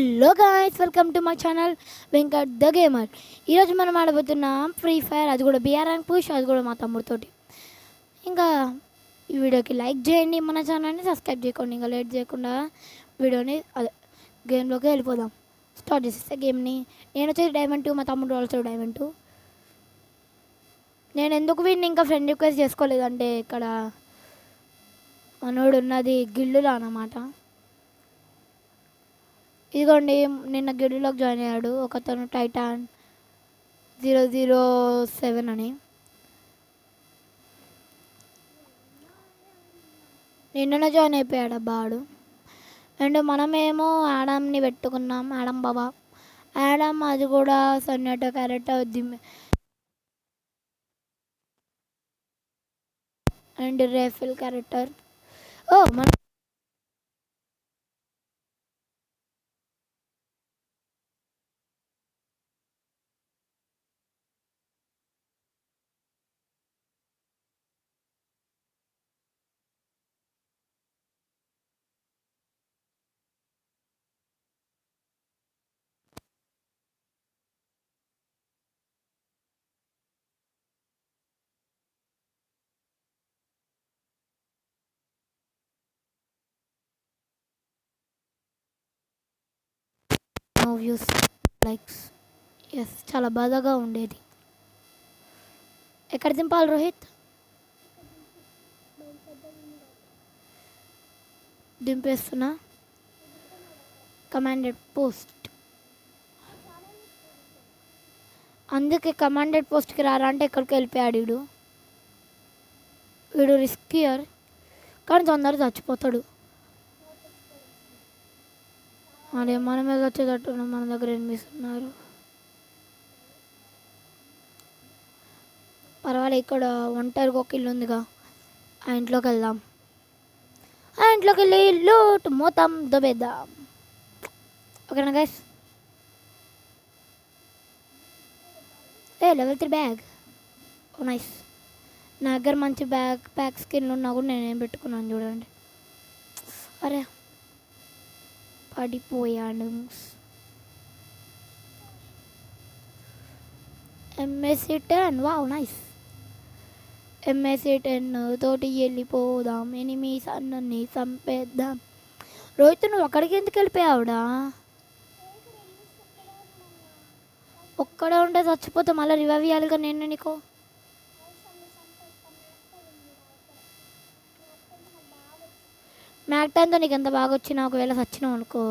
Hello guys, welcome to my channel Venkat the gamer. ఈరోజు మనం ఆడబోతున్నాం free fire, అది కూడా బిఆర్ ర్యాంక్ పుష్, అది కూడా మా తమ్ముడితోటి. ఇంకా ఈ వీడియోకి లైక్ చేయండి, మన ఛానల్ని సబ్స్క్రైబ్ చేసుకోండి. ఇంకా లేట్ చేయకుండా వీడియోని అదే గేమ్లోకి వెళ్ళిపోదాం. స్టార్ట్ చేసేస్తే గేమ్ని. నేను వచ్చేసి డైమండ్ 2, మా తమ్ముడు ఆల్సో డైమండ్ 2. నేను ఎందుకు వీడిని ఇంకా ఫ్రెండ్ రిక్వెస్ట్ చేసుకోలేదంటే ఇక్కడ మనోడు ఉన్నది గిల్లులో అన్నమాట. ఇదిగోండి, నిన్న గిడ్డులోకి జాయిన్ అయ్యాడు ఒకతను, టైటాన్ 007 అని. నిన్ననే జాయిన్ అయిపోయాడు అబ్బాడు. అండ్ మనమేమో యాడమ్ని పెట్టుకున్నాం, యాడమ్ బాబా. యాడమ్ అది కూడా సన్నట క్యారెక్టర్ అండ్ రేఫిల్ క్యారెక్టర్. మన వ్యూస్, లైక్స్, ఎస్, చాలా బాధగా ఉండేది. ఎక్కడ దింపాలి రోహిత్? దింపేస్తున్నా. కమాండెడ్ పోస్ట్, అందుకే కమాండెడ్ పోస్ట్కి రారా అంటే ఎక్కడికి వెళ్ళిపోయాడు వీడు. వీడు రిస్కియర్ కానీ తొందరగా చచ్చిపోతాడు. అదే మన మీద వచ్చేటట్టున్నాం, మన దగ్గర ఎనిమిస్ ఉన్నారు. పర్వాలేదు, ఇక్కడ ఒంటరికి ఒక ఇల్లు ఉందిగా, ఆ ఇంట్లోకి వెళ్దాం. ఆ ఇంట్లోకి వెళ్ళి లూట్ మొత్తం దొబ్బేద్దాం. ఓకేనా గైస్? లెవెల్ 3 బ్యాగ్, ఓ నైస్. నా దగ్గర మంచి బ్యాగ్ ప్యాక్ స్కిన్లు ఉన్నా కూడా నేనేం పెట్టుకున్నాను చూడండి. అరే పడిపోయాను. MSC10, wow nice. MSC10 తోటి వెళ్ళిపోదాం, ఎనిమిస్ అన్నీ చంపేద్దాం. రోహిత్, నువ్వు అక్కడికి ఎందుకు వెళ్ళిపోయావుడా? ఒక్కడే ఉంటే చచ్చిపోతే మళ్ళీ రివైవ్ ఇవ్వాలిగా నేను నీకు. మ్యాక్ టైంతో నీకు ఎంత బాగా వచ్చినా ఒకవేళ చచ్చినావు అనుకో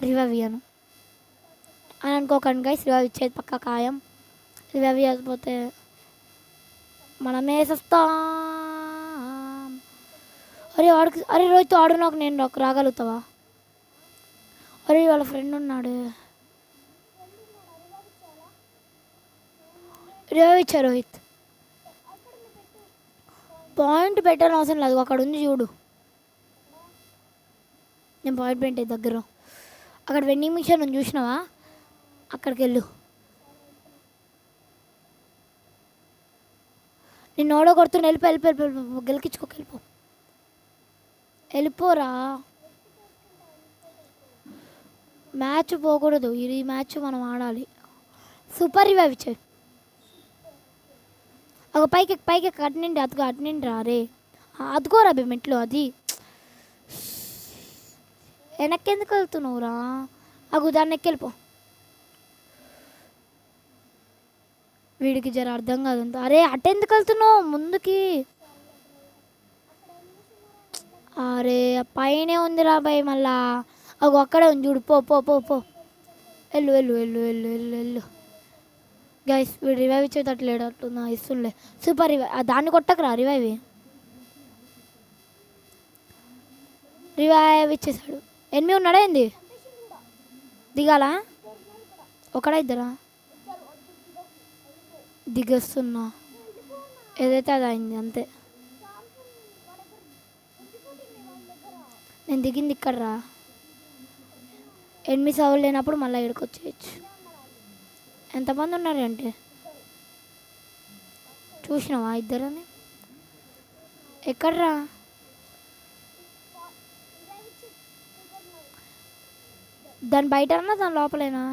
రివైవ్ ఇయ్యను అని అనుకోకండి గైస్. రివైవ్ ఇచ్చేది పక్క ఖాయం. రివైవ్ ఇవ్వకపోతే మనమే సస్తాం. అరే రోహిత్, ఆడు నాకు, నేను నాకు రాగలుగుతావా? అరే వాళ్ళ ఫ్రెండ్ ఉన్నాడు. రివైవ్ ఇచ్చా రోహిత్. పాయింట్ పెట్టాల్సిన అవసరం లేదు, అక్కడ ఉంది చూడు. నేను పాయింట్ పెట్టే దగ్గర అక్కడ వెండింగ్ మిషన్ ఉంది, చూసినావా? అక్కడికి వెళ్ళు. నేను ఓడో కొడుతున్నా, వెళ్ళిపో గెలికించుకోక వెళ్ళిపోరా. మ్యాచ్ పోకూడదు, ఈ మ్యాచ్ మనం ఆడాలి. సూపర్ రివైవ్ ఇచ్చాయి. ఒక పైకి అటునిండి అటునిండి రా రే. అదుకోరా బి మెట్లు, అది వెనక్కి ఎందుకు వెళ్తున్నావురా? దాన్ని ఎక్కి వెళ్ళిపో. వీడికి జర అర్థం కాదు. అరే అటెందుకు వెళ్తున్నావు ముందుకి? అరే పైనే ఉంది రా భయ్, మళ్ళా అక్కడే ఉంది చూడు. పో వెళ్ళు. గైస్, వీడు రివైవ్ ఇచ్చేటట్లేడు, అట్లున్నా ఇస్తుండే. సూపర్ రివైవ్, దాన్ని కొట్టకరా, రివైవ్ ఇచ్చేసాడు. ఎనిమిది ఉన్నాడా ఏంది? దిగాలా? ఒకడా ఇద్దరా? దిగేస్తున్నా, ఏదైతే అది అయింది అంతే. నేను దిగింది ఇక్కడ రా. ఎనిమిది సవాళ్ళు లేనప్పుడు మళ్ళీ ఇక్కడికి ఎంతమంది ఉన్నారు అంటే చూసినావా? ఇద్దరని. ఎక్కడ్రా? దాని బయటనా దాని లోపలేనా?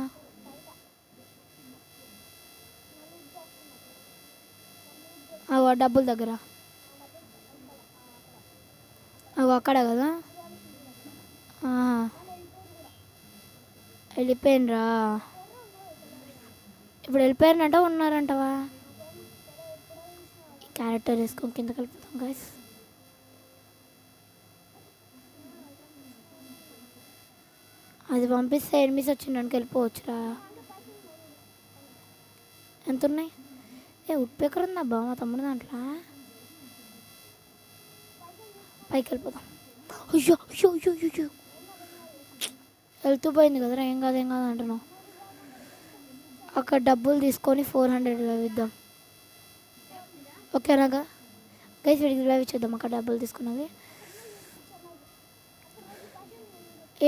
అగో డబ్బుల దగ్గర. అగో అక్కడ కదా. వెళ్ళిపోయినరా? ఇప్పుడు వెళ్ళిపోయినంట ఉన్నారంటవా? క్యారెక్టర్ వేసుకొని కిందకి వెళ్ళిపోతాం గైస్. అది పంపిస్తే ఎనిమిస్ వచ్చిందానికి వెళ్ళిపోవచ్చురా. ఎంత ఉన్నాయి? వుడ్ పేకర్ ఉందబ్బా మా తమ్ముడు దాంట్లో. పైకి వెళ్ళిపోతాం. అయ్యో అయ్యో అయ్యో అయ్యో వెళ్తూ పోయింది కదరా. ఏం కాదు అంటున్నావు. అక్కడ డబ్బులు తీసుకొని 400 ఇద్దాం. ఓకేనాగా గైస్? వీడికి లైవ్ ఇచ్చేద్దాం అక్కడ డబ్బులు తీసుకున్నవి.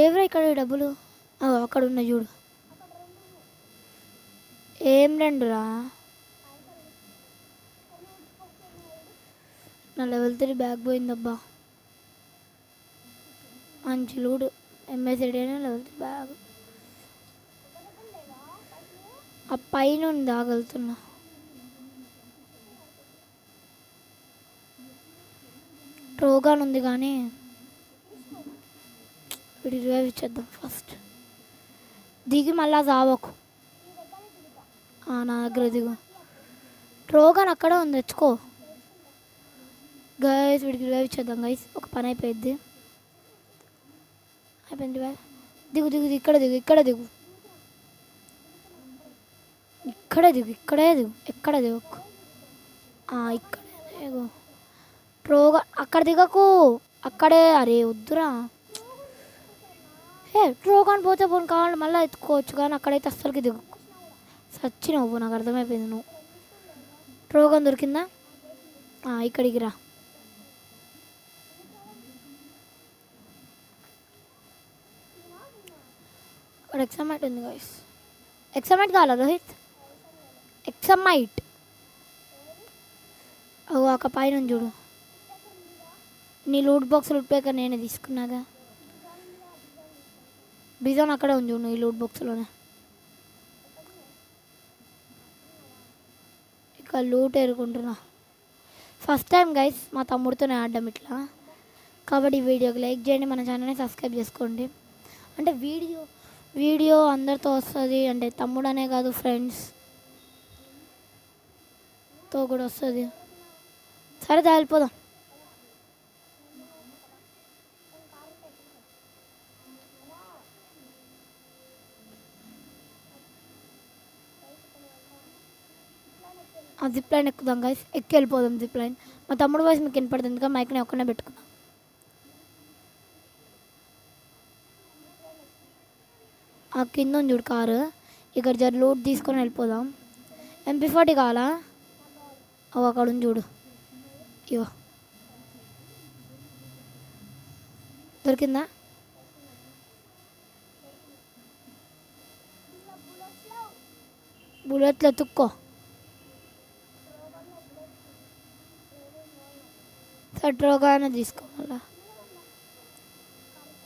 ఏవరా ఇక్కడ డబ్బులు? అక్కడ ఉన్నాయి చూడు. ఏం రెండురా? నా లెవెల్ 3 బ్యాగ్ పోయిందబ్బా. మంచి లూడు. ఎంఎస్ఐడి level 3 bag. ఆ పైన ఉంది ఆగలుతున్నా. ట్రోగాన్ ఉంది కానీ వీడి రివైవ్ ఇచ్చేద్దాం ఫస్ట్. దిగి మళ్ళా చావకు. నా దగ్గర దిగు. ట్రోగాన్ అక్కడే ఉంది, తెచ్చుకో. గైస్ వీడికి రివైవ్ ఇచ్చేద్దాం గైస్. ఒక పని అయిపోయింది. దిగు దిగు ఇక్కడ దిగు. ఇక్కడే దిగు. ఎక్కడే దిగు. ఎక్కడ దిగు. ఇక్కడే దిగు. ట్రోగా అక్కడ దిగకు. అక్కడే. అరే వద్దురా. ట్రోగాన్ పోతే పోను కావాలి మళ్ళీ ఎత్తుకోవచ్చు కానీ అక్కడైతే అస్సలకి దిగకు. సచ్చినవ్వు. నాకు అర్థమైపోయింది. నువ్వు ట్రోగాన్ దొరికిందా? ఇక్కడికి రా. అక్కడ ఎక్సమైట్ ఉంది గైస్. ఎక్సమైట్ కావాలా రోహిత్? ఎక్సమైట్ ఒక పైన చూడు. నీ లూట్ బాక్స్ లూట్ పేకర్ నేనే తీసుకున్నాగా. బిజోన్ అక్కడే ఉంది చూడు ఈ లూట్ బాక్స్లోనే. ఇక లూట్ ఏరుకుంటున్నా. ఫస్ట్ టైం గైస్ మా తమ్ముడితోనే ఆడడం ఇట్లా. కాబట్టి వీడియోకి లైక్ చేయండి, మన ఛానల్ని సబ్స్క్రైబ్ చేసుకోండి. అంటే వీడియో అందరితో వస్తుంది. అంటే తమ్ముడు అనే కాదు, ఫ్రెండ్స్తో కూడా వస్తుంది. సరే వెళ్ళిపోదాం. జిప్ లైన్ ఎక్కుదాం గైస్. ఎక్కి వెళ్ళిపోదాం జిప్ లైన్. మా తమ్ముడు వాయిస్ మీకు వినపడుతుంది కదా, మైక్ని ఒక్కనే పెట్టుకున్నాం. కింద ఉంది చూడు కారు. ఇక్కడ జర లూట్ తీసుకొని వెళ్ళిపోదాం. MP40 కావాలా? అక్కడ ఉంది చూడు. ఇవో దొరికిందా? బుల్లెట్లు ఎత్తుక్కో. ట్రోగానే తీసుకోవాలా?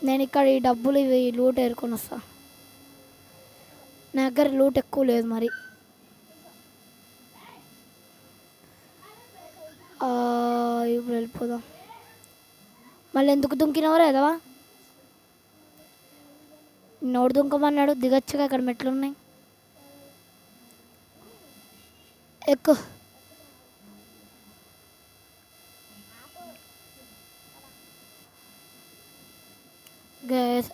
నేను ఇక్కడ ఈ డబ్బులు ఇవి లూట్ ఏరుకొని వస్తా. నా దగ్గర లూట్ ఎక్కువ లేదు మరి. ఇప్పుడు వెళ్ళిపోదాం. మళ్ళీ ఎందుకు దుంకినవరా ఎదవా? నోడు దుంకమన్నాడు. దిగచ్చుగా, ఇక్కడ మెట్లు ఉన్నాయి. ఎక్కువ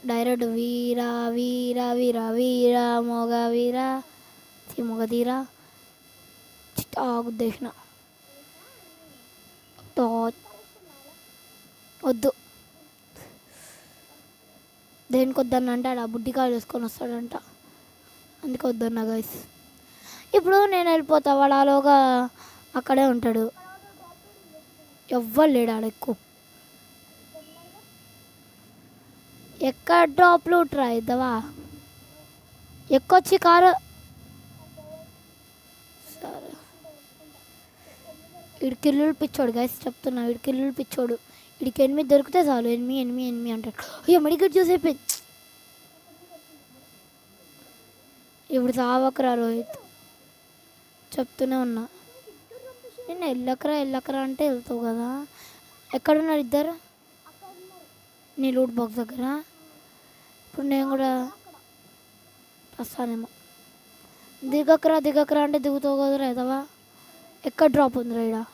డైరెక్ట్ వీరా వీరా వీరా వీరా మొగ వీరా మొగ తీరా గుద్దేసిన. వద్దు. దేనికి వద్దన్నంటే ఆడ బుడ్డికాయలు వేసుకొని వస్తాడంట, అందుకే వద్దన్నా గైస్. ఇప్పుడు నేను వెళ్ళిపోతా, వాడు ఆలోగా అక్కడే ఉంటాడు. ఎవ్వరు లేడు ఆడ. ఎక్కడ డ్రాప్లు ట్రై ఇద్దావా? ఎక్కొచ్చి కారు. సరే వీడికి ఇల్లు పిచ్చోడు గైస్, చెప్తున్నా. వీడికి ఇల్లు పిచ్చోడు. వీడికి 8 దొరికితే చాలు. 8 అంటాడు. అయ్యో మెడికెట్ చూసేపోయింది. ఇప్పుడు సావకరా రోహిత్, చెప్తూనే ఉన్నా. నేను వెళ్ళకరా అంటే వెళ్తావు కదా. ఎక్కడున్నారు ఇద్దరు? నీ లూట్ బాక్స్ దగ్గర. ఇప్పుడు నేను కూడా వస్తానేమో. దిగకరా అంటే దిగుతావు కదరా ఎదవా. ఎక్కడ డ్రాప్ ఉందిరా ఈడ?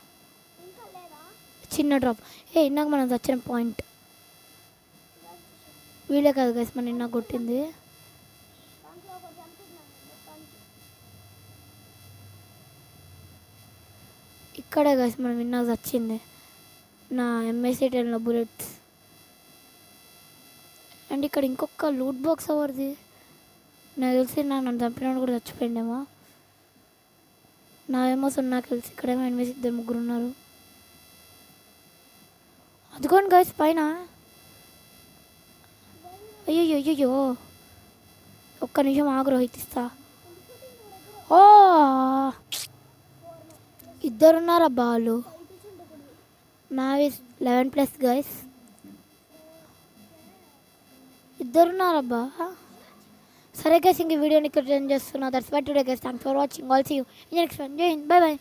చిన్న డ్రాప్. ఇందాక మనం వచ్చిన పాయింట్ వీలే కదా గైస్ మన నిన్న కొట్టింది. ఇక్కడే గైస్ మనం విన్నాక వచ్చింది నా MSC10లో బుల్లెట్స్. అండ్ ఇక్కడ ఇంకొక లూట్ బాక్స్ ఎవరిది? నాకు తెలిసి నన్ను చంపినప్పుడు కూడా చచ్చిపోయిండేమో. నా ఏమో నాకు తెలిసి ఇక్కడేమో ఎనిమిది ఇద్దరు ముగ్గురు ఉన్నారు. అదిగోండి గైస్ పైన. అయ్యో ఒక్క నిమిషం ఆగు రోహిత్, ఇస్తా. ఓ ఇద్దరున్నారబ్బా వాళ్ళు. నావి 11+ గైస్, ఇద్దరున్నారబ్బా. సరే గైస్ ఇంక వీడియోని ఇక్కడ ఎండ్ చేస్తున్నా. That's why today guys. Thanks for watching. All see you in next one. జై హింద్, బై బై.